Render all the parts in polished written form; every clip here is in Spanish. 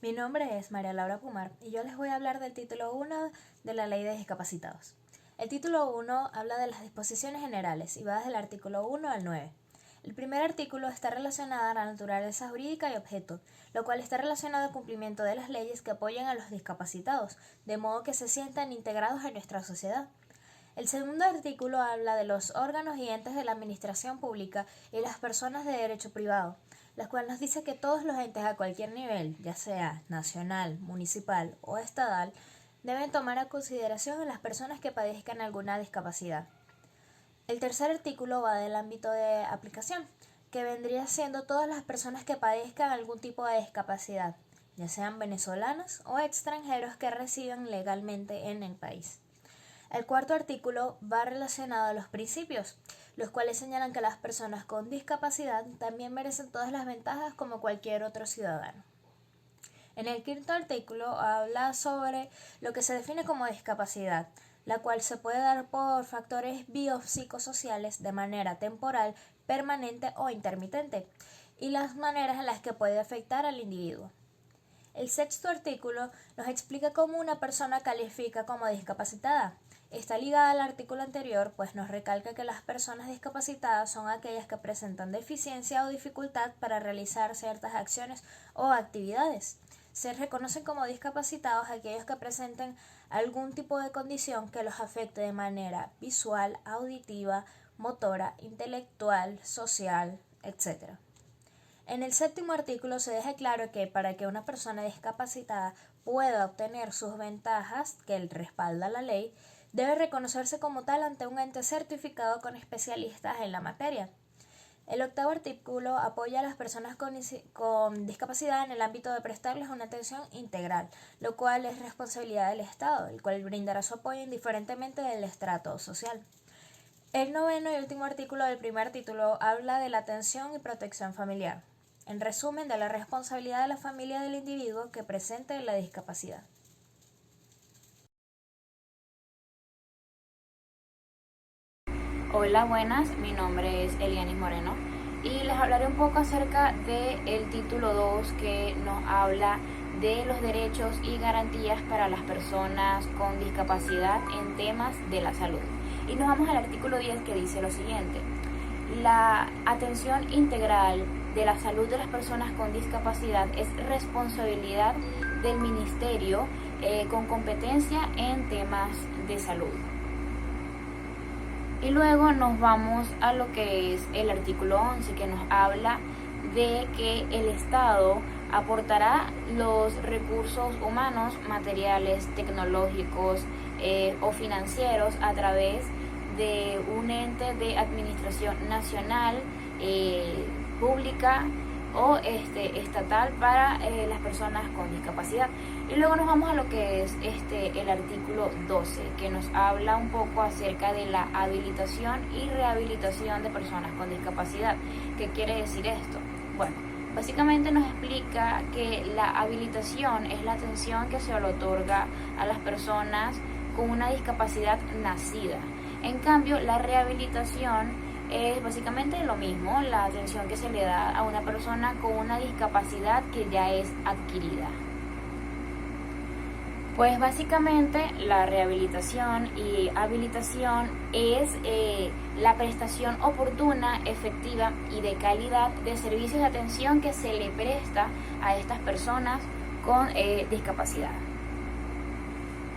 Mi nombre es María Laura Pumar y yo les voy a hablar del título 1 de la Ley de Discapacitados. El título 1 habla de las disposiciones generales y va desde el artículo 1 al 9. El primer artículo está relacionado a la naturaleza jurídica y objeto, lo cual está relacionado al cumplimiento de las leyes que apoyan a los discapacitados, de modo que se sientan integrados en nuestra sociedad. El segundo artículo habla de los órganos y entes de la administración pública y las personas de derecho privado, la cual nos dice que todos los entes a cualquier nivel, ya sea nacional, municipal o estatal, deben tomar a consideración a las personas que padezcan alguna discapacidad. El tercer artículo va del ámbito de aplicación, que vendría siendo todas las personas que padezcan algún tipo de discapacidad, ya sean venezolanos o extranjeros que residan legalmente en el país. El cuarto artículo va relacionado a los principios, los cuales señalan que las personas con discapacidad también merecen todas las ventajas como cualquier otro ciudadano. En el quinto artículo habla sobre lo que se define como discapacidad, la cual se puede dar por factores biopsicosociales de manera temporal, permanente o intermitente, y las maneras en las que puede afectar al individuo. El sexto artículo nos explica cómo una persona califica como discapacitada. Está ligada al artículo anterior, pues nos recalca que las personas discapacitadas son aquellas que presentan deficiencia o dificultad para realizar ciertas acciones o actividades. Se reconocen como discapacitados aquellos que presenten algún tipo de condición que los afecte de manera visual, auditiva, motora, intelectual, social, etc. En el séptimo artículo se deja claro que para que una persona discapacitada pueda obtener sus ventajas que respalda la ley, debe reconocerse como tal ante un ente certificado con especialistas en la materia. El octavo artículo apoya a las personas con discapacidad en el ámbito de prestarles una atención integral, lo cual es responsabilidad del Estado, el cual brindará su apoyo indiferentemente del estrato social. El noveno y último artículo del primer título habla de la atención y protección familiar. En resumen, de la responsabilidad de la familia del individuo que presente la discapacidad. Hola, buenas, mi nombre es Elianis Moreno y les hablaré un poco acerca del título 2 que nos habla de los derechos y garantías para las personas con discapacidad en temas de la salud. Y nos vamos al artículo 10 que dice lo siguiente: la atención integral de la salud de las personas con discapacidad es responsabilidad del Ministerio con competencia en temas de salud. Y luego nos vamos a lo que es el artículo 11, que nos habla de que el Estado aportará los recursos humanos, materiales, tecnológicos o financieros a través de un ente de administración nacional, pública o estatal para las personas con discapacidad. Y luego nos vamos a lo que es el artículo 12, que nos habla un poco acerca de la habilitación y rehabilitación de personas con discapacidad. ¿Qué quiere decir esto? Bueno, básicamente nos explica que la habilitación es la atención que se le otorga a las personas con una discapacidad nacida. En cambio, la rehabilitación es básicamente lo mismo, la atención que se le da a una persona con una discapacidad que ya es adquirida. Pues básicamente la rehabilitación y habilitación es la prestación oportuna, efectiva y de calidad de servicios de atención que se le presta a estas personas con discapacidad.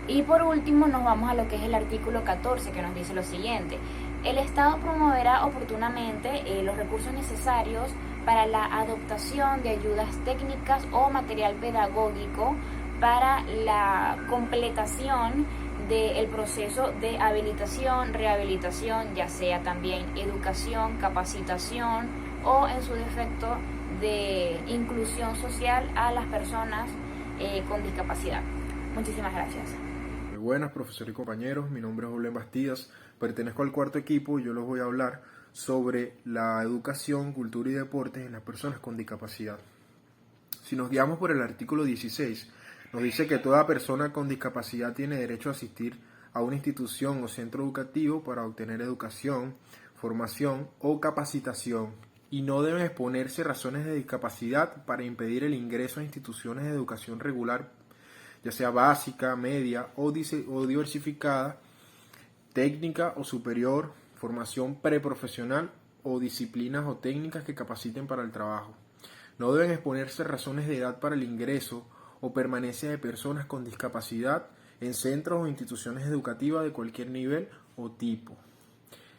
Y por último nos vamos a lo que es el artículo 14, que nos dice lo siguiente: el Estado promoverá oportunamente los recursos necesarios para la adoptación de ayudas técnicas o material pedagógico para la completación del proceso de habilitación, rehabilitación, ya sea también educación, capacitación o en su defecto de inclusión social a las personas con discapacidad. Muchísimas gracias. Muy buenas, profesor y compañeros. Mi nombre es Olen Bastidas, pertenezco al cuarto equipo y yo les voy a hablar sobre la educación, cultura y deportes en las personas con discapacidad. Si nos guiamos por el artículo 16, nos dice que toda persona con discapacidad tiene derecho a asistir a una institución o centro educativo para obtener educación, formación o capacitación y no deben exponerse razones de discapacidad para impedir el ingreso a instituciones de educación regular, ya sea básica, media o diversificada, técnica o superior, formación preprofesional o disciplinas o técnicas que capaciten para el trabajo. No deben exponerse razones de edad para el ingreso o permanencia de personas con discapacidad en centros o instituciones educativas de cualquier nivel o tipo.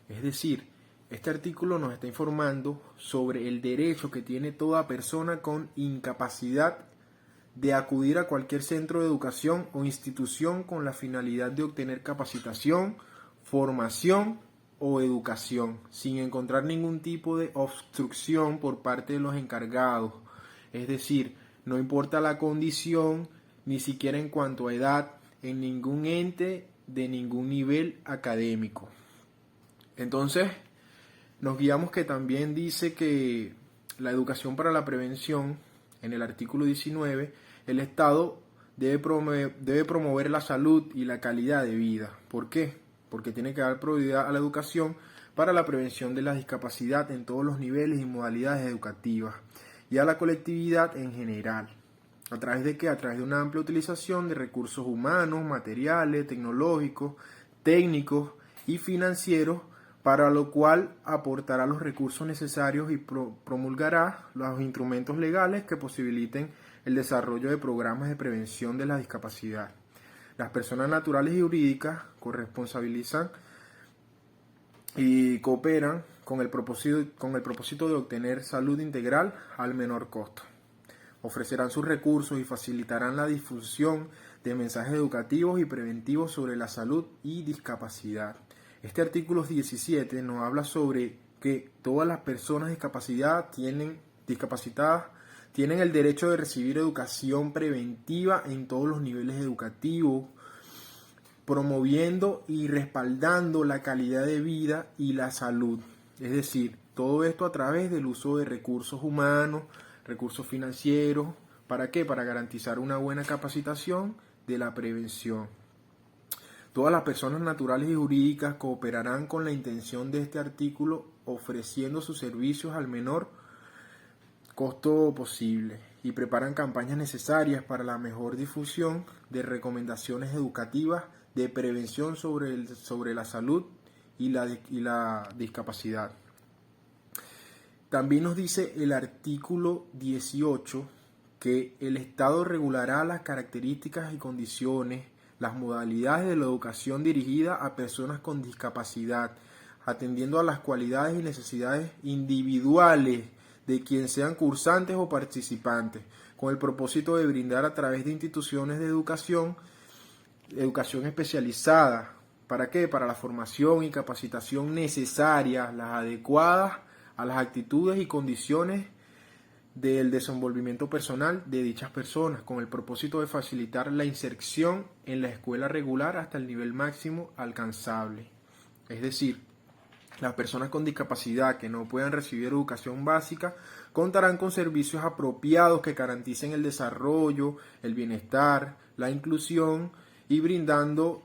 Es decir, este artículo nos está informando sobre el derecho que tiene toda persona con incapacidad de acudir a cualquier centro de educación o institución con la finalidad de obtener capacitación, formación o educación, sin encontrar ningún tipo de obstrucción por parte de los encargados. Es decir, no importa la condición, ni siquiera en cuanto a edad, en ningún ente de ningún nivel académico. Entonces, nos guiamos que también dice que la educación para la prevención, en el artículo 19, el Estado debe promover la salud y la calidad de vida. ¿Por qué? Porque tiene que dar prioridad a la educación para la prevención de la discapacidad en todos los niveles y modalidades educativas y a la colectividad en general. ¿A través de qué? A través de una amplia utilización de recursos humanos, materiales, tecnológicos, técnicos y financieros, para lo cual aportará los recursos necesarios y promulgará los instrumentos legales que posibiliten el desarrollo de programas de prevención de la discapacidad. Las personas naturales y jurídicas corresponsabilizan y cooperan con el propósito de obtener salud integral al menor costo. Ofrecerán sus recursos y facilitarán la difusión de mensajes educativos y preventivos sobre la salud y discapacidad. Este artículo 17 nos habla sobre que todas las personas discapacitadas tienen el derecho de recibir educación preventiva en todos los niveles educativos, promoviendo y respaldando la calidad de vida y la salud. Es decir, todo esto a través del uso de recursos humanos, recursos financieros. ¿Para qué? Para garantizar una buena capacitación de la prevención. Todas las personas naturales y jurídicas cooperarán con la intención de este artículo, ofreciendo sus servicios al menor costo posible y preparan campañas necesarias para la mejor difusión de recomendaciones educativas de prevención sobre la salud y la discapacidad. También nos dice el artículo 18 que el Estado regulará las características y condiciones, las modalidades de la educación dirigida a personas con discapacidad, atendiendo a las cualidades y necesidades individuales de quienes sean cursantes o participantes, con el propósito de brindar a través de instituciones de educación especializada. ¿Para qué? Para la formación y capacitación necesarias, las adecuadas a las actitudes y condiciones del desenvolvimiento personal de dichas personas, con el propósito de facilitar la inserción en la escuela regular hasta el nivel máximo alcanzable. Es decir, las personas con discapacidad que no puedan recibir educación básica contarán con servicios apropiados que garanticen el desarrollo, el bienestar, la inclusión y brindando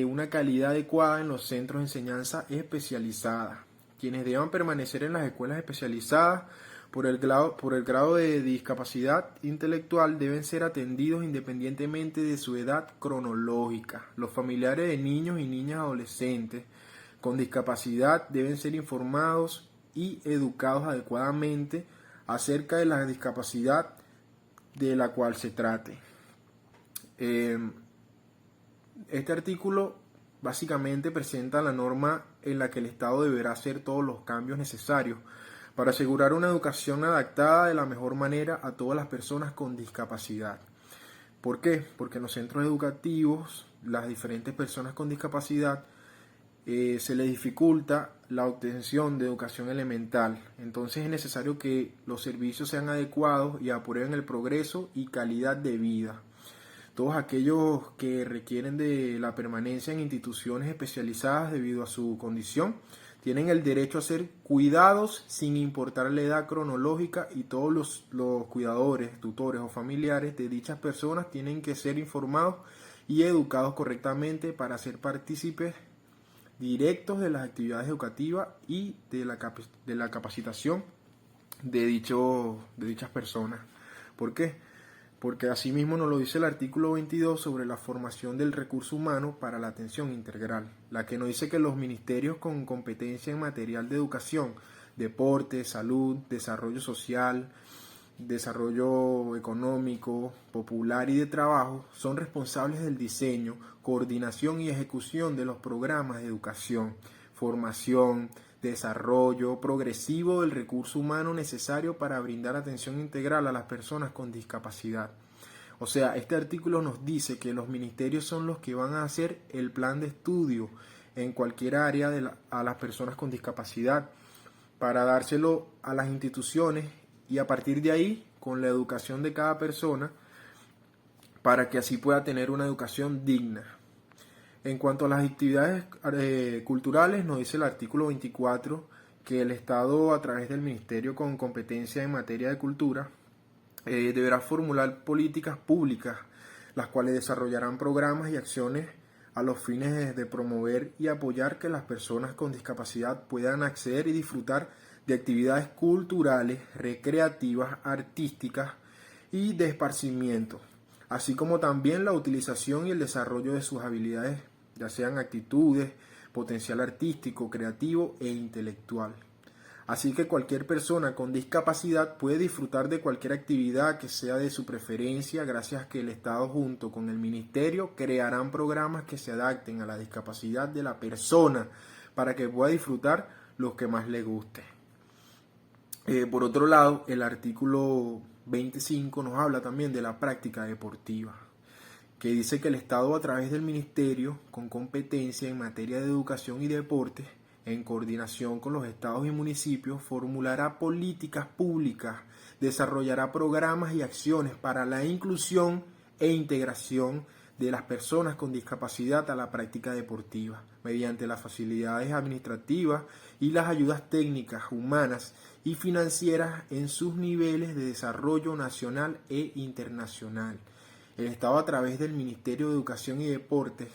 una calidad adecuada en los centros de enseñanza especializada. Quienes deban permanecer en las escuelas especializadas por el grado de discapacidad intelectual deben ser atendidos independientemente de su edad cronológica. Los familiares de niños y niñas adolescentes con discapacidad deben ser informados y educados adecuadamente acerca de la discapacidad de la cual se trate. Este artículo básicamente presenta la norma en la que el Estado deberá hacer todos los cambios necesarios para asegurar una educación adaptada de la mejor manera a todas las personas con discapacidad. ¿Por qué? Porque en los centros educativos, las diferentes personas con discapacidad se les dificulta la obtención de educación elemental. Entonces es necesario que los servicios sean adecuados y aprueben el progreso y calidad de vida. Todos aquellos que requieren de la permanencia en instituciones especializadas debido a su condición tienen el derecho a ser cuidados sin importar la edad cronológica, y todos los cuidadores, tutores o familiares de dichas personas tienen que ser informados y educados correctamente para ser partícipes directos de las actividades educativas y de la capacitación de dichas personas. ¿Por qué? Porque asimismo nos lo dice el artículo 22 sobre la formación del recurso humano para la atención integral, la que nos dice que los ministerios con competencia en material de educación, deporte, salud, desarrollo social, desarrollo económico, popular y de trabajo son responsables del diseño, coordinación y ejecución de los programas de educación, formación, desarrollo progresivo del recurso humano necesario para brindar atención integral a las personas con discapacidad. O sea, este artículo nos dice que los ministerios son los que van a hacer el plan de estudio en cualquier área a las personas con discapacidad para dárselo a las instituciones y a partir de ahí, con la educación de cada persona, para que así pueda tener una educación digna. En cuanto a las actividades culturales, nos dice el artículo 24 que el Estado, a través del Ministerio con competencia en materia de cultura, deberá formular políticas públicas, las cuales desarrollarán programas y acciones a los fines de promover y apoyar que las personas con discapacidad puedan acceder y disfrutar de actividades culturales, recreativas, artísticas y de esparcimiento, así como también la utilización y el desarrollo de sus habilidades, ya sean actitudes, potencial artístico, creativo e intelectual. Así que cualquier persona con discapacidad puede disfrutar de cualquier actividad que sea de su preferencia, gracias a que el Estado junto con el Ministerio crearán programas que se adapten a la discapacidad de la persona para que pueda disfrutar lo que más le guste. Por otro lado, el artículo 25 nos habla también de la práctica deportiva, que dice que el Estado, a través del Ministerio con competencia en materia de educación y deporte, en coordinación con los estados y municipios, formulará políticas públicas, desarrollará programas y acciones para la inclusión e integración de las personas con discapacidad a la práctica deportiva, mediante las facilidades administrativas y las ayudas técnicas, humanas y financieras en sus niveles de desarrollo nacional e internacional. El Estado, a través del Ministerio de Educación y Deportes,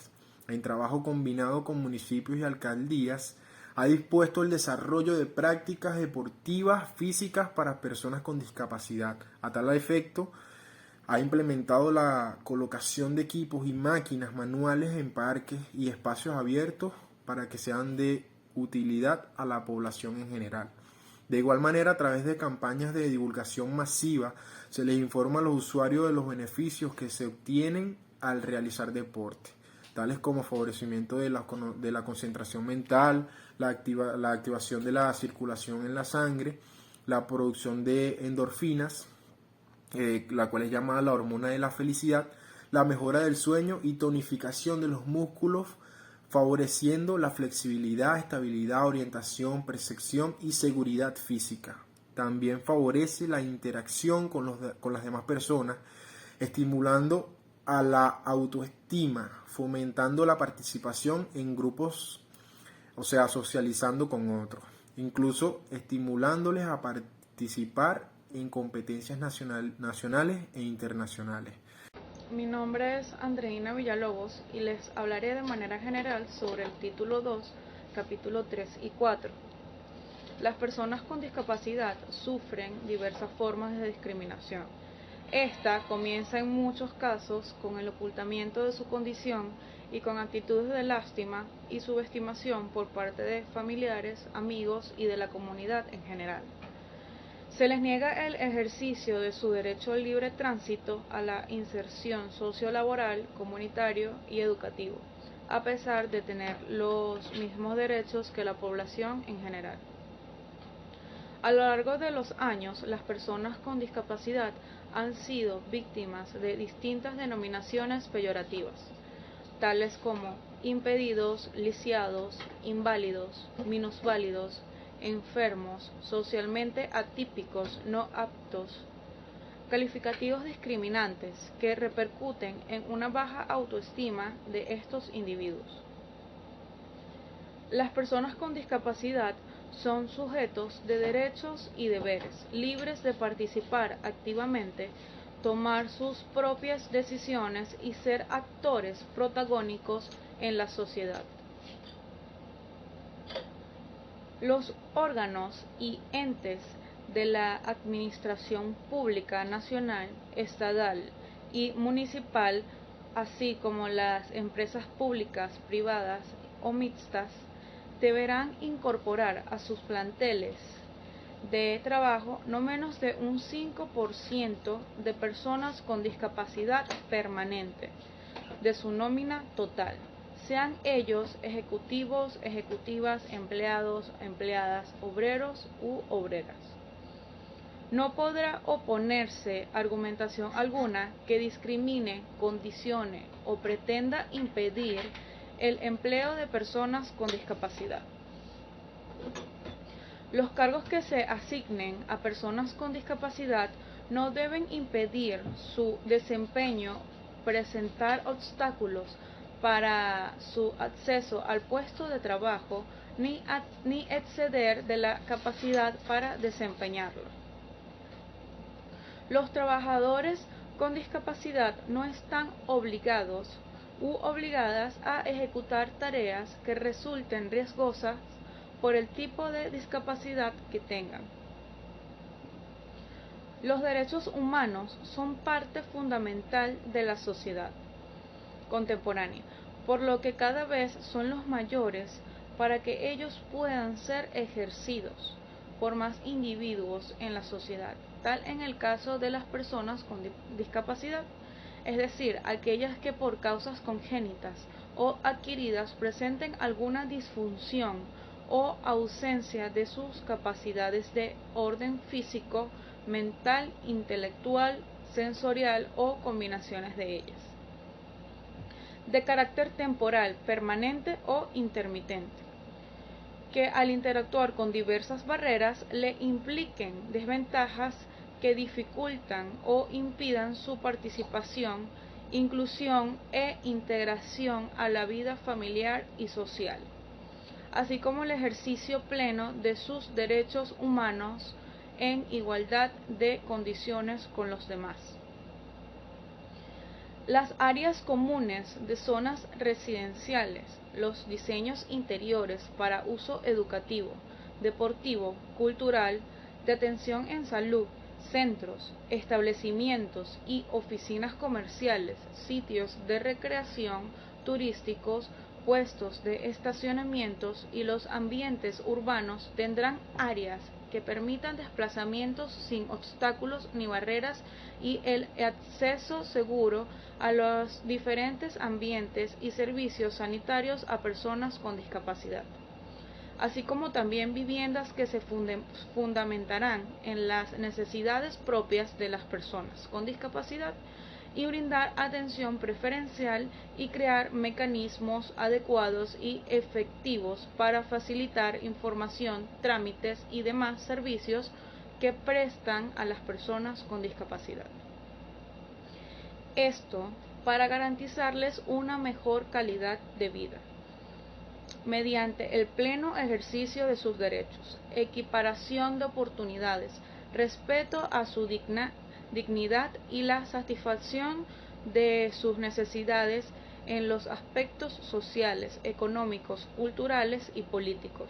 en trabajo combinado con municipios y alcaldías, ha dispuesto el desarrollo de prácticas deportivas físicas para personas con discapacidad. A tal efecto, ha implementado la colocación de equipos y máquinas manuales en parques y espacios abiertos para que sean de utilidad a la población en general. De igual manera, a través de campañas de divulgación masiva, se les informa a los usuarios de los beneficios que se obtienen al realizar deporte, tales como favorecimiento de la concentración mental, la activación de la circulación en la sangre, la producción de endorfinas, la cual es llamada la hormona de la felicidad, la mejora del sueño y tonificación de los músculos, favoreciendo la flexibilidad, estabilidad, orientación, percepción y seguridad física. También favorece la interacción con las demás personas, estimulando a la autoestima, fomentando la participación en grupos, o sea, socializando con otros, incluso estimulándoles a participar en competencias nacionales e internacionales. Mi nombre es Andreina Villalobos y les hablaré de manera general sobre el título 2, capítulo 3 y 4. Las personas con discapacidad sufren diversas formas de discriminación. Esta comienza en muchos casos con el ocultamiento de su condición y con actitudes de lástima y subestimación por parte de familiares, amigos y de la comunidad en general. Se les niega el ejercicio de su derecho al libre tránsito a la inserción sociolaboral, comunitario y educativo, a pesar de tener los mismos derechos que la población en general. A lo largo de los años, las personas con discapacidad han sido víctimas de distintas denominaciones peyorativas, tales como impedidos, lisiados, inválidos, minusválidos, enfermos, socialmente atípicos, no aptos, calificativos discriminantes que repercuten en una baja autoestima de estos individuos. Las personas con discapacidad son sujetos de derechos y deberes, libres de participar activamente, tomar sus propias decisiones y ser actores protagónicos en la sociedad. Los órganos y entes de la administración pública nacional, estatal y municipal, así como las empresas públicas, privadas o mixtas, deberán incorporar a sus planteles de trabajo no menos de un 5% de personas con discapacidad permanente de su nómina total, sean ellos ejecutivos, ejecutivas, empleados, empleadas, obreros u obreras. No podrá oponerse argumentación alguna que discrimine, condicione o pretenda impedir el empleo de personas con discapacidad. Los cargos que se asignen a personas con discapacidad no deben impedir su desempeño, presentar obstáculos para su acceso al puesto de trabajo, ni exceder de la capacidad para desempeñarlo. Los trabajadores con discapacidad no están obligados u obligadas a ejecutar tareas que resulten riesgosas por el tipo de discapacidad que tengan. Los derechos humanos son parte fundamental de la sociedad contemporánea, por lo que cada vez son los mayores para que ellos puedan ser ejercidos por más individuos en la sociedad, tal en el caso de las personas con discapacidad, es decir, aquellas que por causas congénitas o adquiridas presenten alguna disfunción o ausencia de sus capacidades de orden físico, mental, intelectual, sensorial o combinaciones de ellas, de carácter temporal, permanente o intermitente, que al interactuar con diversas barreras le impliquen desventajas que dificultan o impidan su participación, inclusión e integración a la vida familiar y social, así como el ejercicio pleno de sus derechos humanos en igualdad de condiciones con los demás. Las áreas comunes de zonas residenciales, los diseños interiores para uso educativo, deportivo, cultural, de atención en salud, centros, establecimientos y oficinas comerciales, sitios de recreación, turísticos, puestos de estacionamientos y los ambientes urbanos tendrán áreas que permitan desplazamientos sin obstáculos ni barreras y el acceso seguro a los diferentes ambientes y servicios sanitarios a personas con discapacidad, así como también viviendas que se fundamentarán en las necesidades propias de las personas con discapacidad y brindar atención preferencial y crear mecanismos adecuados y efectivos para facilitar información, trámites y demás servicios que prestan a las personas con discapacidad. Esto para garantizarles una mejor calidad de vida, mediante el pleno ejercicio de sus derechos, equiparación de oportunidades, respeto a su dignidad y la satisfacción de sus necesidades en los aspectos sociales, económicos, culturales y políticos,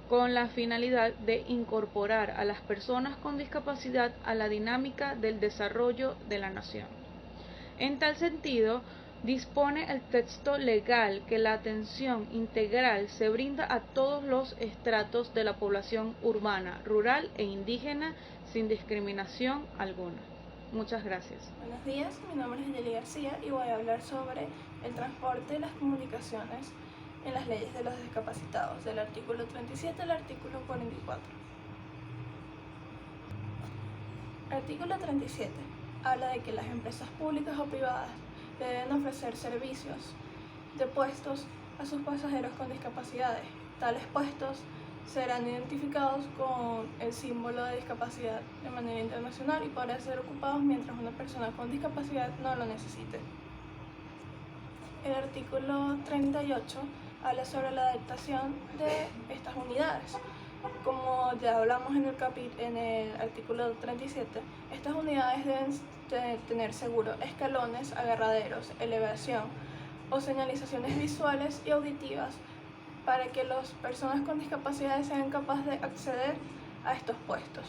con la finalidad de incorporar a las personas con discapacidad a la dinámica del desarrollo de la nación. En tal sentido, dispone el texto legal que la atención integral se brinda a todos los estratos de la población urbana, rural e indígena sin discriminación alguna. Muchas gracias. Buenos días, mi nombre es Yeli García y voy a hablar sobre el transporte y las comunicaciones en las leyes de los discapacitados, del artículo 37 al artículo 44. Artículo 37. Habla de que las empresas públicas o privadas deben ofrecer servicios de puestos a sus pasajeros con discapacidades. Tales puestos serán identificados con el símbolo de discapacidad de manera internacional y podrán ser ocupados mientras una persona con discapacidad no lo necesite. El artículo 38 habla sobre la adaptación de estas unidades. Como ya hablamos en el artículo 37, estas unidades deben tener seguro escalones, agarraderos, elevación o señalizaciones visuales y auditivas para que las personas con discapacidades sean capaces de acceder a estos puestos.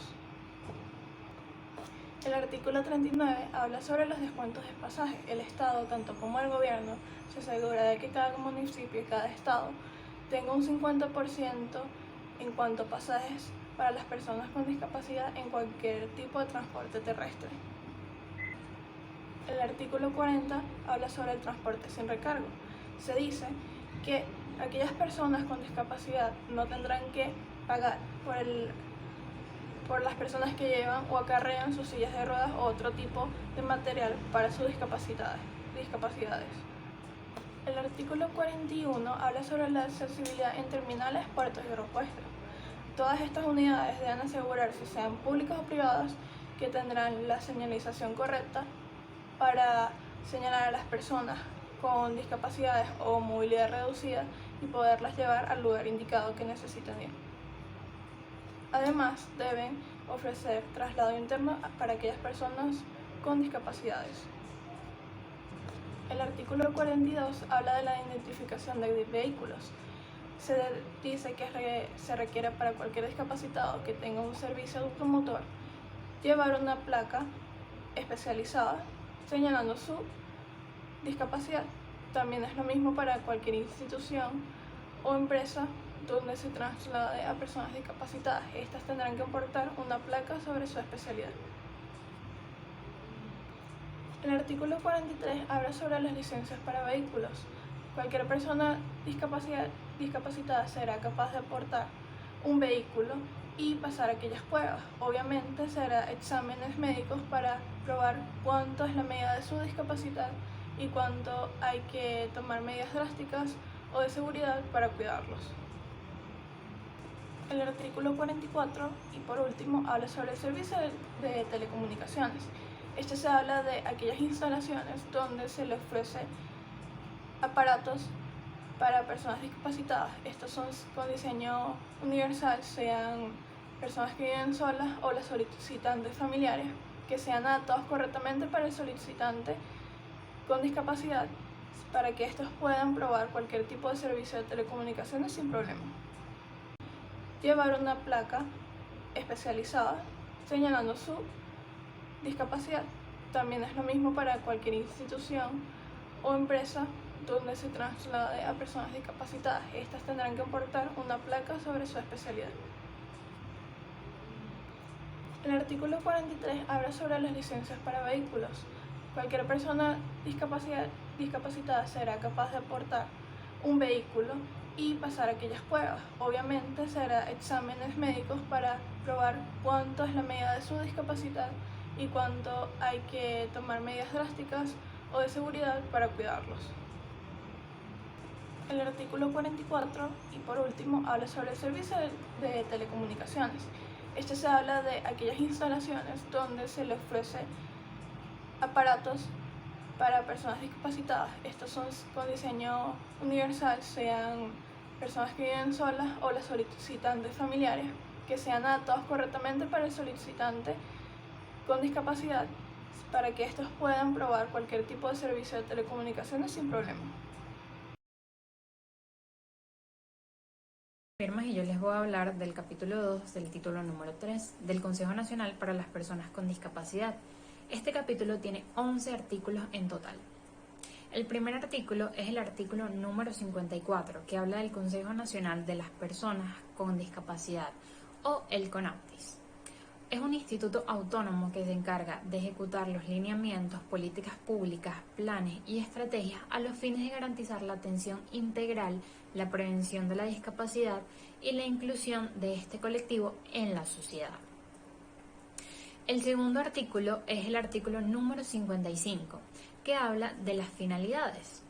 El artículo 39 habla sobre los descuentos de pasaje. El Estado, tanto como el gobierno, se asegura de que cada municipio y cada estado tenga un 50% en cuanto a pasajes para las personas con discapacidad en cualquier tipo de transporte terrestre. El artículo 40 habla sobre el transporte sin recargo. Se dice que aquellas personas con discapacidad no tendrán que pagar por las personas que llevan o acarrean sus sillas de ruedas o otro tipo de material para sus discapacidades. El artículo 41 habla sobre la accesibilidad en terminales, puertos y aeropuertos. Todas estas unidades deben asegurarse, sean públicas o privadas, que tendrán la señalización correcta para señalar a las personas con discapacidades o movilidad reducida y poderlas llevar al lugar indicado que necesitan ir. Además, deben ofrecer traslado interno para aquellas personas con discapacidades. El artículo 42 habla de la identificación de vehículos. Se dice que se requiere para cualquier discapacitado que tenga un servicio de automotor llevar una placa especializada señalando su discapacidad. También es lo mismo para cualquier institución o empresa donde se traslade a personas discapacitadas. Estas tendrán que portar una placa sobre su especialidad. El artículo 43 habla sobre las licencias para vehículos. Cualquier persona discapacitada será capaz de portar un vehículo y pasar aquellas pruebas. Obviamente se hará exámenes médicos para probar cuánto es la medida de su discapacidad y cuánto hay que tomar medidas drásticas o de seguridad para cuidarlos. El artículo 44, y por último, habla sobre el servicio de telecomunicaciones. Este se habla de aquellas instalaciones donde se le ofrece aparatos para personas discapacitadas. Estos son con diseño universal, sean personas que viven solas o las solicitantes familiares, que sean adaptados correctamente para el solicitante con discapacidad, para que estos puedan probar cualquier tipo de servicio de telecomunicaciones sin problema. Llevar una placa especializada señalando su discapacidad. También es lo mismo para cualquier institución o empresa donde se traslade a personas discapacitadas. Estas tendrán que portar una placa sobre su especialidad. El artículo 43 habla sobre las licencias para vehículos. Cualquier persona discapacitada será capaz de portar un vehículo y pasar aquellas pruebas. Obviamente se hará exámenes médicos para probar cuánto es la medida de su discapacidad y cuánto hay que tomar medidas drásticas o de seguridad para cuidarlos. El artículo 44, y por último, habla sobre el servicio de telecomunicaciones. Este se habla de aquellas instalaciones donde se le ofrece aparatos para personas discapacitadas. Estos son con diseño universal, sean personas que viven solas o las solicitantes familiares, que sean adaptados correctamente para el solicitante con discapacidad, para que estos puedan probar cualquier tipo de servicio de telecomunicaciones sin problema. Y yo les voy a hablar del capítulo 2 del título número 3 del Consejo Nacional para las Personas con Discapacidad. Este capítulo tiene 11 artículos en total. El primer artículo es el artículo número 54, que habla del Consejo Nacional de las Personas con Discapacidad, o el CONAPTIS. Es un instituto autónomo que se encarga de ejecutar los lineamientos, políticas públicas, planes y estrategias a los fines de garantizar la atención integral, la prevención de la discapacidad y la inclusión de este colectivo en la sociedad. El segundo artículo es el artículo número 55, que habla de las finalidades.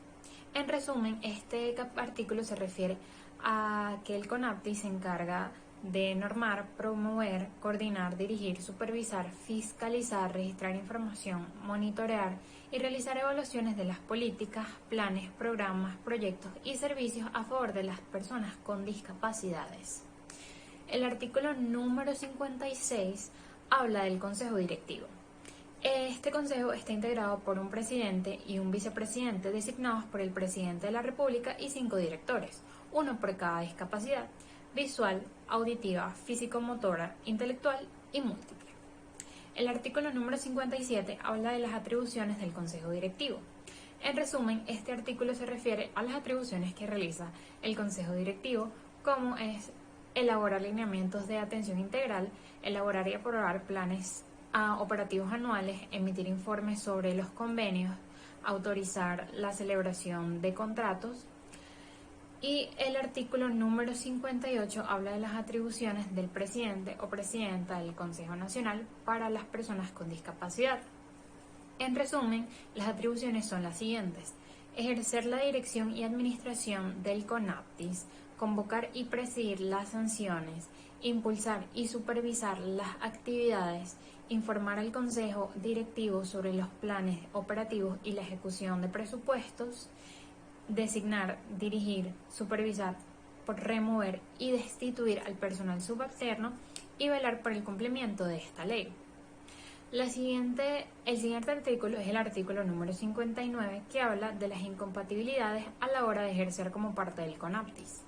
En resumen, este artículo se refiere a que el CONAPTIS se encarga de normar, promover, coordinar, dirigir, supervisar, fiscalizar, registrar información, monitorear y realizar evaluaciones de las políticas, planes, programas, proyectos y servicios a favor de las personas con discapacidades. El artículo número 56 habla del Consejo Directivo. Este consejo está integrado por un presidente y un vicepresidente designados por el presidente de la República y 5 directores. uno por cada discapacidad: visual, auditiva, físico-motora, intelectual y múltiple. El artículo número 57 habla de las atribuciones del Consejo Directivo. En resumen, este artículo se refiere a las atribuciones que realiza el Consejo Directivo, como es elaborar lineamientos de atención integral, elaborar y aprobar planes operativos anuales, emitir informes sobre los convenios, autorizar la celebración de contratos. Y el artículo número 58 habla de las atribuciones del presidente o presidenta del Consejo Nacional para las personas con discapacidad. En resumen, las atribuciones son las siguientes: ejercer la dirección y administración del CONAPTIS, convocar y presidir las sanciones, impulsar y supervisar las actividades, informar al Consejo Directivo sobre los planes operativos y la ejecución de presupuestos, designar, dirigir, supervisar, por remover y destituir al personal subalterno y velar por el cumplimiento de esta ley. El siguiente artículo es el artículo número 59, que habla de las incompatibilidades a la hora de ejercer como parte del CONAPTIS.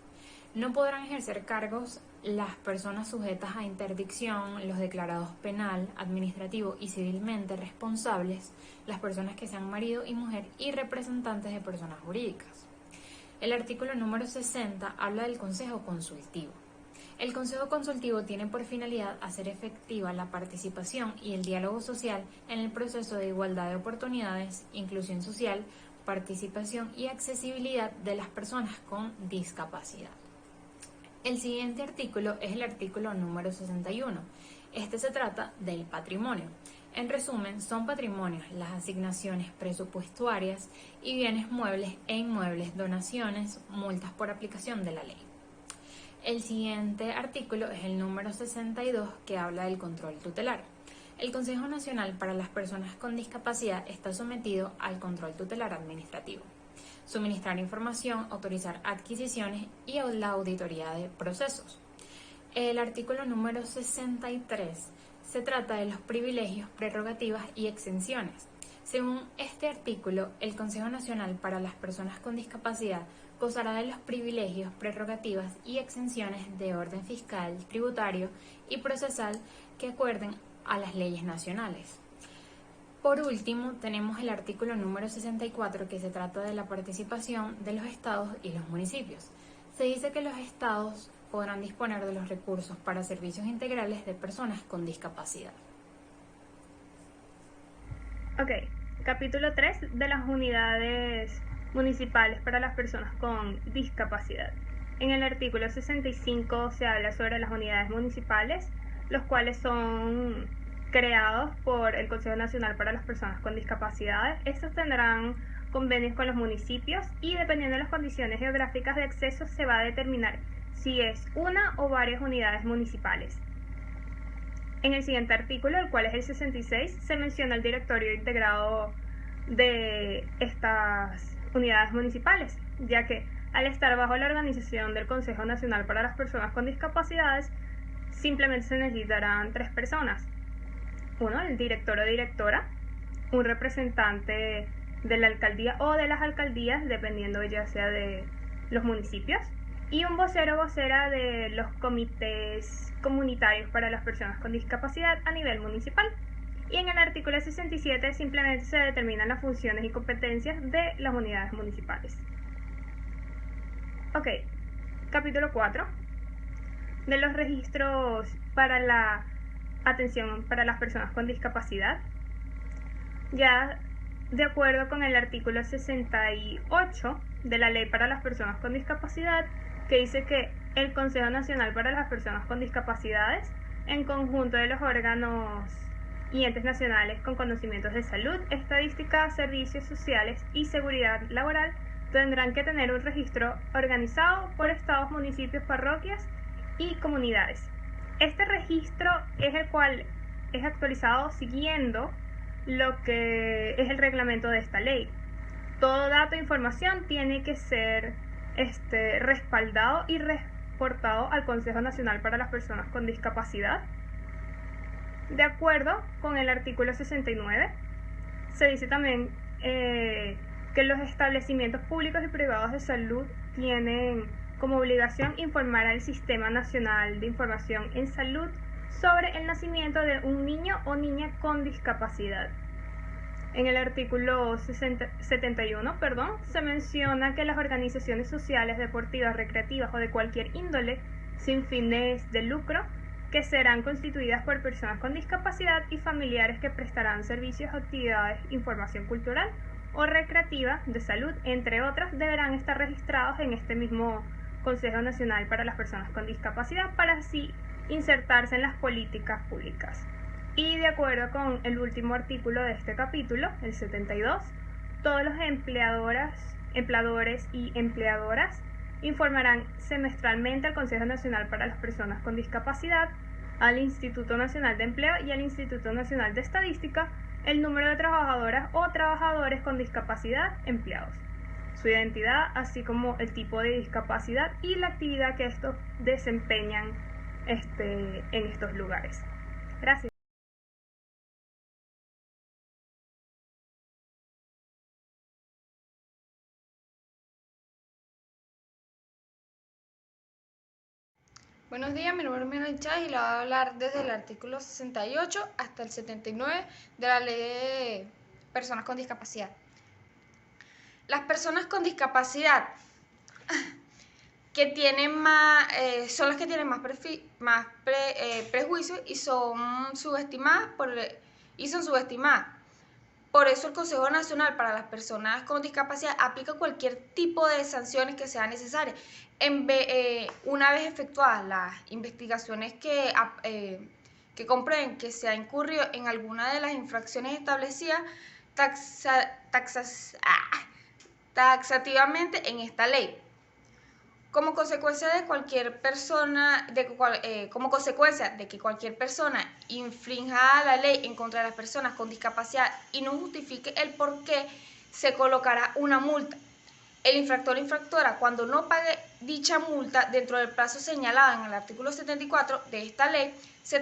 No podrán ejercer cargos las personas sujetas a interdicción, los declarados penal, administrativo y civilmente responsables, las personas que sean marido y mujer y representantes de personas jurídicas. El artículo número 60 habla del Consejo Consultivo. El Consejo Consultivo tiene por finalidad hacer efectiva la participación y el diálogo social en el proceso de igualdad de oportunidades, inclusión social, participación y accesibilidad de las personas con discapacidad. El siguiente artículo es el artículo número 61. Este se trata del patrimonio. En resumen, son patrimonios las asignaciones presupuestarias y bienes muebles e inmuebles, donaciones, multas por aplicación de la ley. El siguiente artículo es el número 62, que habla del control tutelar. El Consejo Nacional para las Personas con Discapacidad está sometido al control tutelar administrativo. Suministrar información, autorizar adquisiciones y la auditoría de procesos. El artículo número 63 se trata de los privilegios, prerrogativas y exenciones. Según este artículo, el Consejo Nacional para las Personas con Discapacidad gozará de los privilegios, prerrogativas y exenciones de orden fiscal, tributario y procesal que acuerden a las leyes nacionales. Por último, tenemos el artículo número 64, que se trata de la participación de los estados y los municipios. Se dice que los estados podrán disponer de los recursos para servicios integrales de personas con discapacidad. Ok, capítulo 3 de las unidades municipales para las personas con discapacidad. En el artículo 65 se habla sobre las unidades municipales, los cuales son creados por el Consejo Nacional para las Personas con Discapacidad. Estos tendrán convenios con los municipios y, dependiendo de las condiciones geográficas de acceso, se va a determinar si es una o varias unidades municipales. En el siguiente artículo, el cual es el 66, se menciona el directorio integrado de estas unidades municipales, ya que al estar bajo la organización del Consejo Nacional para las Personas con Discapacidades, simplemente se necesitarán 3 personas. Uno, el director o directora, un representante de la alcaldía o de las alcaldías, dependiendo ya sea de los municipios, y un vocero o vocera de los comités comunitarios para las personas con discapacidad a nivel municipal. Y en el artículo 67 simplemente se determinan las funciones y competencias de las unidades municipales. Ok, capítulo 4 de los registros para la atención para las personas con discapacidad. Ya de acuerdo con el artículo 68 de la Ley para las Personas con Discapacidad, que dice que el Consejo Nacional para las Personas con Discapacidades, en conjunto de los órganos y entes nacionales con conocimientos de salud, estadística, servicios sociales y seguridad laboral, tendrán que tener un registro organizado por estados, municipios, parroquias y comunidades. Este registro es el cual es actualizado siguiendo lo que es el reglamento de esta ley. Todo dato e información tiene que ser respaldado y reportado al Consejo Nacional para las Personas con Discapacidad. De acuerdo con el artículo 69, se dice también que los establecimientos públicos y privados de salud tienen como obligación informar al Sistema Nacional de Información en Salud sobre el nacimiento de un niño o niña con discapacidad. En el artículo 71, se menciona que las organizaciones sociales, deportivas, recreativas o de cualquier índole sin fines de lucro que serán constituidas por personas con discapacidad y familiares que prestarán servicios, actividades, información cultural o recreativa, de salud, entre otras, deberán estar registrados en este mismo Consejo Nacional para las Personas con Discapacidad para así insertarse en las políticas públicas. Y de acuerdo con el último artículo de este capítulo, el 72, todos los empleadores y empleadoras informarán semestralmente al Consejo Nacional para las Personas con Discapacidad, al Instituto Nacional de Empleo y al Instituto Nacional de Estadística el número de trabajadoras o trabajadores con discapacidad empleados, su identidad, así como el tipo de discapacidad y la actividad que estos desempeñan en estos lugares. Gracias. Buenos días, mi nombre es Miguel Chávez y le voy a hablar desde el artículo 68 hasta el 79 de la Ley de Personas con Discapacidad. Las personas con discapacidad que tienen son las que tienen más prejuicios y son subestimadas Por eso el Consejo Nacional para las Personas con Discapacidad aplica cualquier tipo de sanciones que sean necesarias. Una vez efectuadas las investigaciones que comprueben que se ha incurrido en alguna de las infracciones establecidas taxativamente en esta ley. Como consecuencia de que cualquier persona infrinja la ley en contra de las personas con discapacidad y no justifique el por qué, se colocará una multa. El infractor o infractora, cuando no pague dicha multa dentro del plazo señalado en el artículo 74 de esta ley, se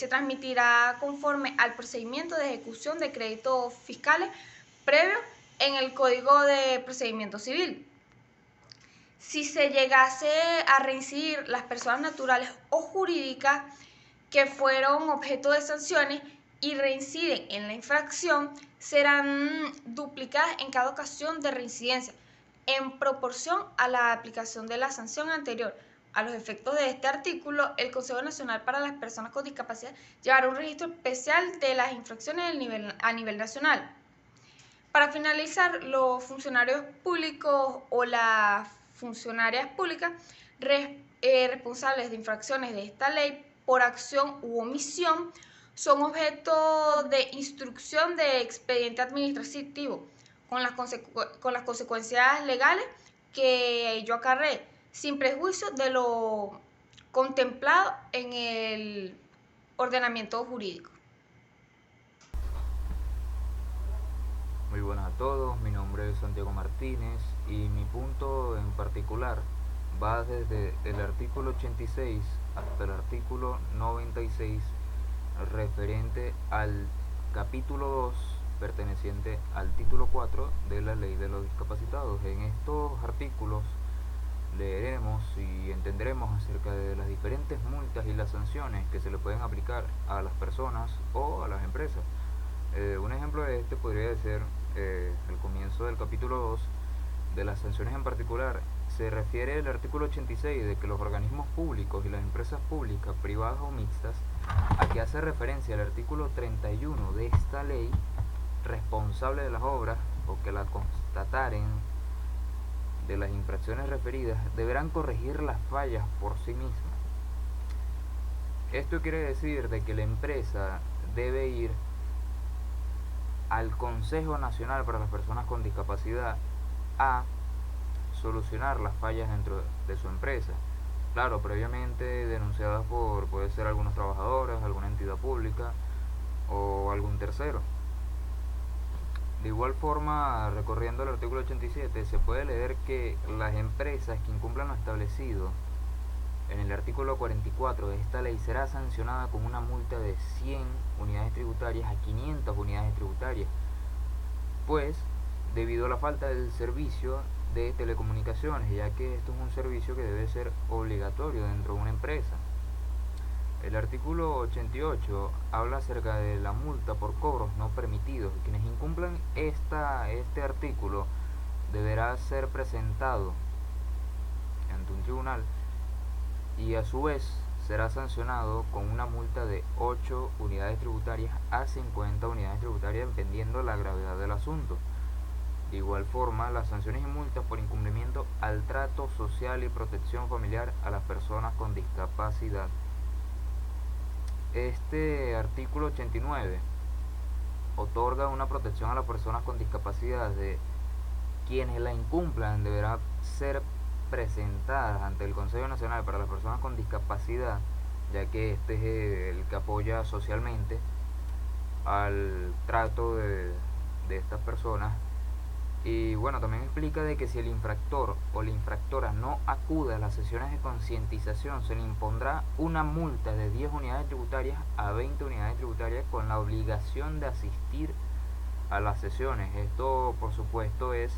transmitirá conforme al procedimiento de ejecución de créditos fiscales previo en el Código de Procedimiento Civil. Si se llegase a reincidir, las personas naturales o jurídicas que fueron objeto de sanciones y reinciden en la infracción serán duplicadas en cada ocasión de reincidencia, en proporción a la aplicación de la sanción anterior. A los efectos de este artículo, el Consejo Nacional para las Personas con Discapacidad llevará un registro especial de las infracciones a nivel nacional. Para finalizar, los funcionarios públicos o las funcionarias públicas responsables de infracciones de esta ley por acción u omisión son objeto de instrucción de expediente administrativo con las consecuencias legales que ello acarree, sin prejuicio de lo contemplado en el ordenamiento jurídico. Muy buenas a todos, mi nombre es Santiago Martínez y mi punto en particular va desde el artículo 86 hasta el artículo 96 referente al capítulo 2 perteneciente al título 4 de la Ley de los Discapacitados. En estos artículos leeremos y entenderemos acerca de las diferentes multas y las sanciones que se le pueden aplicar a las personas o a las empresas. Un ejemplo de este podría ser el comienzo del capítulo 2 de las sanciones en particular. Se refiere el artículo 86 de que los organismos públicos y las empresas públicas, privadas o mixtas, a que hace referencia el artículo 31 de esta ley, responsable de las obras o que la constataren de las infracciones referidas, deberán corregir las fallas por sí mismas. Esto quiere decir de que la empresa debe ir al Consejo Nacional para las Personas con Discapacidad a solucionar las fallas dentro de su empresa. Claro, previamente denunciadas puede ser algunos trabajadores, alguna entidad pública o algún tercero. De igual forma, recorriendo el artículo 87, se puede leer que las empresas que incumplan lo establecido en el artículo 44 de esta ley será sancionada con una multa de 100 unidades tributarias a 500 unidades tributarias, pues debido a la falta del servicio de telecomunicaciones, ya que esto es un servicio que debe ser obligatorio dentro de una empresa. El artículo 88 habla acerca de la multa por cobros no permitidos. Quienes incumplan este artículo deberá ser presentado ante un tribunal y a su vez será sancionado con una multa de 8 unidades tributarias a 50 unidades tributarias dependiendo la gravedad del asunto. De igual forma, las sanciones y multas por incumplimiento al trato social y protección familiar a las personas con discapacidad. Este artículo 89 otorga una protección a las personas con discapacidad de quienes la incumplan deberán ser presentadas ante el Consejo Nacional para las Personas con Discapacidad, ya que este es el que apoya socialmente al trato de estas personas. Y bueno, también explica de que si el infractor o la infractora no acude a las sesiones de concientización, se le impondrá una multa de 10 unidades tributarias a 20 unidades tributarias con la obligación de asistir a las sesiones. Esto, por supuesto, es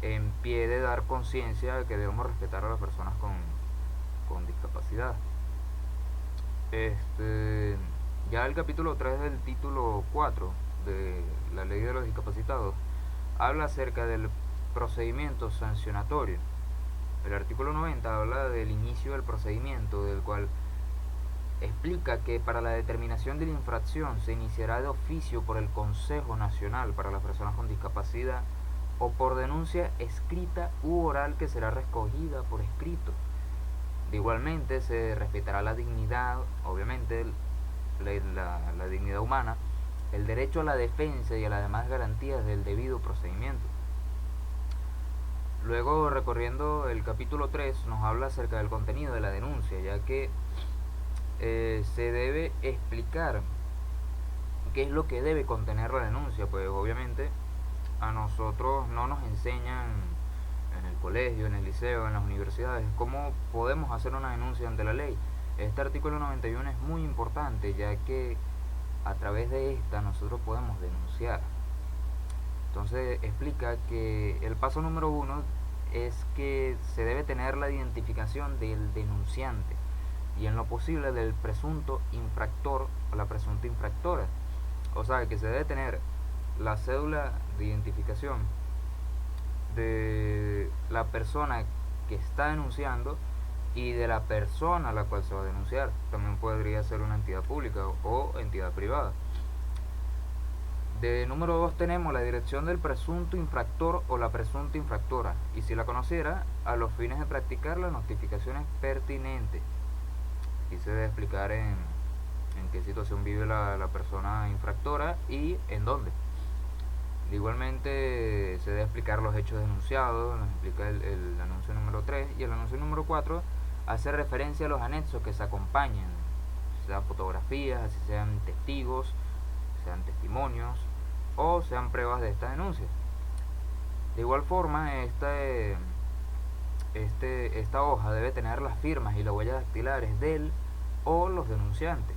en pie de dar conciencia de que debemos respetar a las personas con discapacidad. Ya el capítulo 3 del título 4 de la Ley de los Discapacitados habla acerca del procedimiento sancionatorio. El artículo 90 habla del inicio del procedimiento, del cual explica que para la determinación de la infracción se iniciará de oficio por el Consejo Nacional para las Personas con Discapacidad o por denuncia escrita u oral que será recogida por escrito. Igualmente se respetará la dignidad, obviamente la dignidad humana, el derecho a la defensa y a las demás garantías del debido procedimiento. Luego, recorriendo el capítulo 3, nos habla acerca del contenido de la denuncia, ya que se debe explicar qué es lo que debe contener la denuncia, pues obviamente a nosotros no nos enseñan en el colegio, en el liceo, en las universidades, cómo podemos hacer una denuncia ante la ley. Este artículo 91 es muy importante, ya que a través de esta nosotros podemos denunciar. Entonces explica que el paso número 1 es que se debe tener la identificación del denunciante y en lo posible del presunto infractor o la presunta infractora. O sea, que se debe tener la cédula de identificación de la persona que está denunciando y de la persona a la cual se va a denunciar. También podría ser una entidad pública o entidad privada. De número 2 tenemos la dirección del presunto infractor o la presunta infractora, y si la conociera, a los fines de practicar las notificaciones pertinentes. Y se debe explicar en qué situación vive la persona infractora y en dónde. Igualmente se debe explicar los hechos denunciados, nos explica el anuncio número 3, y el anuncio número 4 hace referencia a los anexos que se acompañan, sean fotografías, así sean testigos, sean testimonios o sean pruebas de esta denuncia. De igual forma, esta hoja debe tener las firmas y las huellas dactilares del o los denunciantes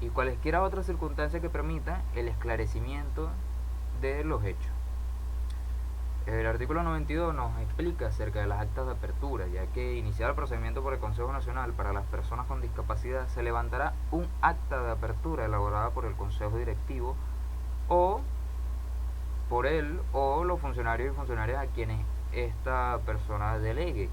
y cualesquiera otra circunstancia que permita el esclarecimiento de los hechos. El artículo 92 nos explica acerca de las actas de apertura, ya que iniciado el procedimiento por el Consejo Nacional para las Personas con Discapacidad, se levantará un acta de apertura elaborada por el Consejo Directivo o por él o los funcionarios y funcionarias a quienes esta persona delegue.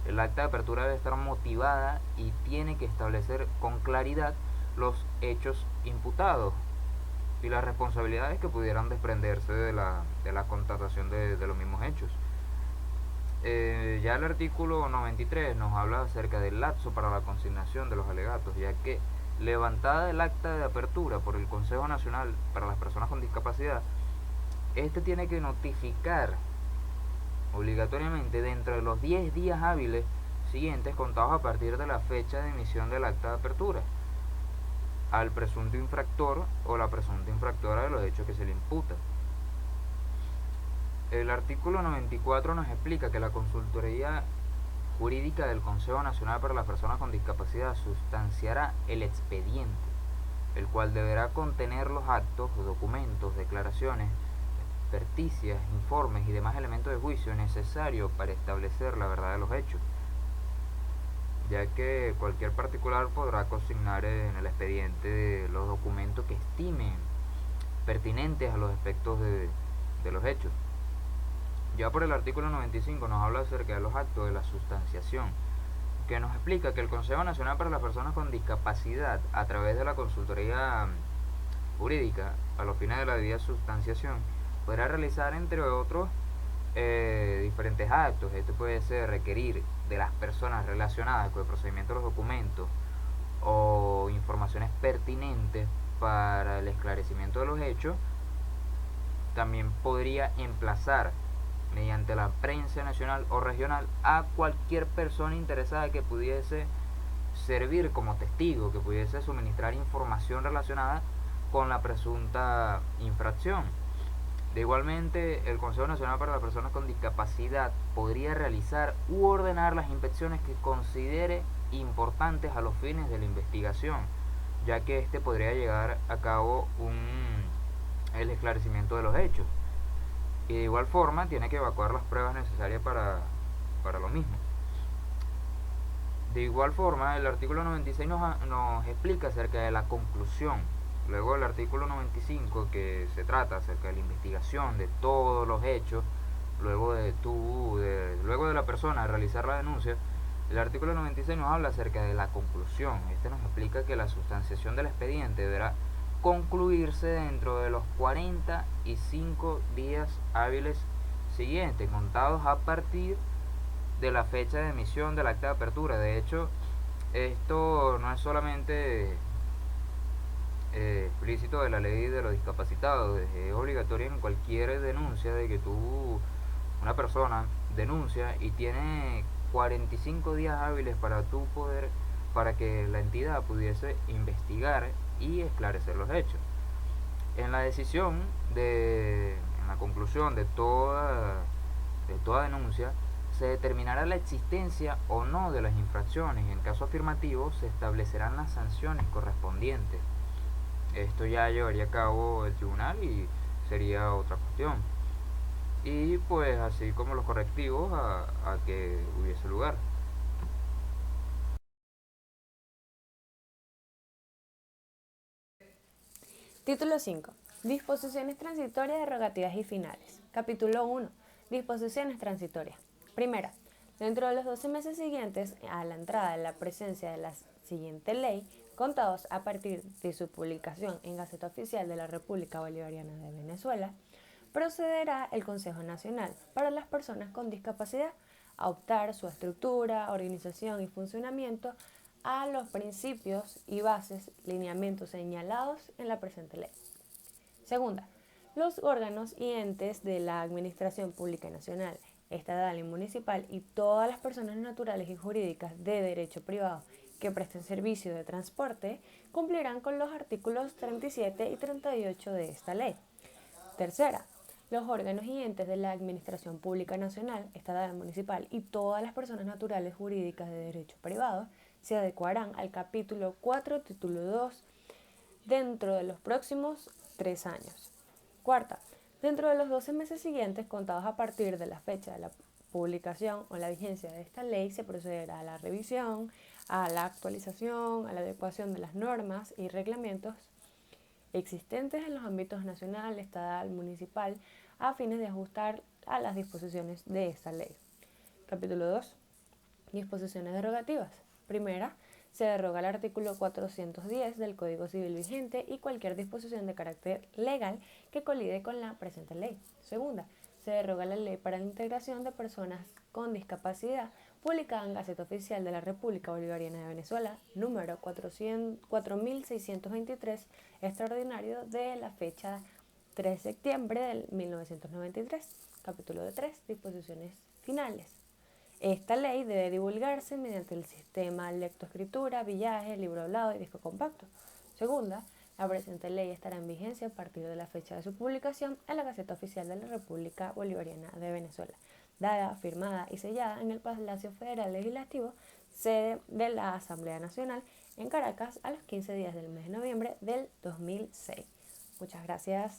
El acta de apertura debe estar motivada y tiene que establecer con claridad los hechos imputados y las responsabilidades que pudieran desprenderse de la constatación de los mismos hechos. Ya el artículo 93 nos habla acerca del lapso para la consignación de los alegatos, ya que levantada el acta de apertura por el Consejo Nacional para las Personas con Discapacidad, este tiene que notificar obligatoriamente dentro de los 10 días hábiles siguientes contados a partir de la fecha de emisión del acta de apertura al presunto infractor o la presunta infractora de los hechos que se le imputan. El artículo 94 nos explica que la consultoría jurídica del Consejo Nacional para las Personas con Discapacidad sustanciará el expediente, el cual deberá contener los actos, documentos, declaraciones perticias, informes y demás elementos de juicio necesarios para establecer la verdad de los hechos, ya que cualquier particular podrá consignar en el expediente los documentos que estimen pertinentes a los efectos de los hechos. Ya por el artículo 95 nos habla acerca de los actos de la sustanciación, que nos explica que el Consejo Nacional para las Personas con Discapacidad, a través de la consultoría jurídica a los fines de la debida sustanciación, podrá realizar, entre otros, diferentes actos. Esto puede ser requerir de las personas relacionadas con el procedimiento de los documentos o informaciones pertinentes para el esclarecimiento de los hechos. También podría emplazar mediante la prensa nacional o regional a cualquier persona interesada que pudiese servir como testigo, que pudiese suministrar información relacionada con la presunta infracción. De igualmente, el Consejo Nacional para las Personas con Discapacidad podría realizar u ordenar las inspecciones que considere importantes a los fines de la investigación, ya que éste podría llegar a cabo el esclarecimiento de los hechos. Y de igual forma tiene que evacuar las pruebas necesarias para lo mismo. De igual forma, el artículo 96 nos explica acerca de la conclusión. Luego del artículo 95, que se trata acerca de la investigación de todos los hechos, luego de la persona realizar la denuncia, el artículo 96 nos habla acerca de la conclusión. Este nos explica que la sustanciación del expediente deberá concluirse dentro de los 45 días hábiles siguientes, contados a partir de la fecha de emisión del acta de apertura. De hecho, esto no es solamente explícito de la ley de los discapacitados, es obligatorio en cualquier denuncia de que una persona denuncia y tiene 45 días hábiles para que la entidad pudiese investigar y esclarecer los hechos. En la decisión en la conclusión de toda denuncia, se determinará la existencia o no de las infracciones. En caso afirmativo, se establecerán las sanciones correspondientes. Esto ya llevaría a cabo el tribunal y sería otra cuestión. Y pues así como los correctivos a que hubiese lugar. Título 5. Disposiciones transitorias, derogativas y finales. Capítulo 1. Disposiciones transitorias. Primera. Dentro de los 12 meses siguientes a la entrada en la presencia de la siguiente ley, contados a partir de su publicación en Gaceta Oficial de la República Bolivariana de Venezuela, procederá el Consejo Nacional para las Personas con Discapacidad a optar su estructura, organización y funcionamiento a los principios y bases, lineamientos señalados en la presente ley. Segunda, los órganos y entes de la Administración Pública Nacional, estatal y municipal y todas las personas naturales y jurídicas de derecho privado que presten servicio de transporte cumplirán con los artículos 37 y 38 de esta ley. Tercera, los órganos y entes de la Administración Pública Nacional, estatal, municipal y todas las personas naturales jurídicas de derecho privado se adecuarán al capítulo 4, título 2, dentro de los próximos 3 años. Cuarta, dentro de los 12 meses siguientes, contados a partir de la fecha de la publicación o la vigencia de esta ley, se procederá a la revisión, a la actualización, a la adecuación de las normas y reglamentos existentes en los ámbitos nacional, estatal, municipal, a fines de ajustar a las disposiciones de esta ley. Capítulo 2. Disposiciones derogativas. Primera, se deroga el artículo 410 del Código Civil vigente y cualquier disposición de carácter legal que colide con la presente ley. Segunda, se deroga la Ley para la Integración de Personas con Discapacidad, publicada en Gaceta Oficial de la República Bolivariana de Venezuela, número 4623, extraordinario de la fecha 3 de septiembre de 1993. Capítulo 3. Disposiciones finales. Esta ley debe divulgarse mediante el sistema lectoescritura, billaje, libro hablado y disco compacto. Segunda, la presente ley estará en vigencia a partir de la fecha de su publicación en la Gaceta Oficial de la República Bolivariana de Venezuela, dada, firmada y sellada en el Palacio Federal Legislativo, sede de la Asamblea Nacional, en Caracas, a los 15 días del mes de noviembre del 2006. Muchas gracias.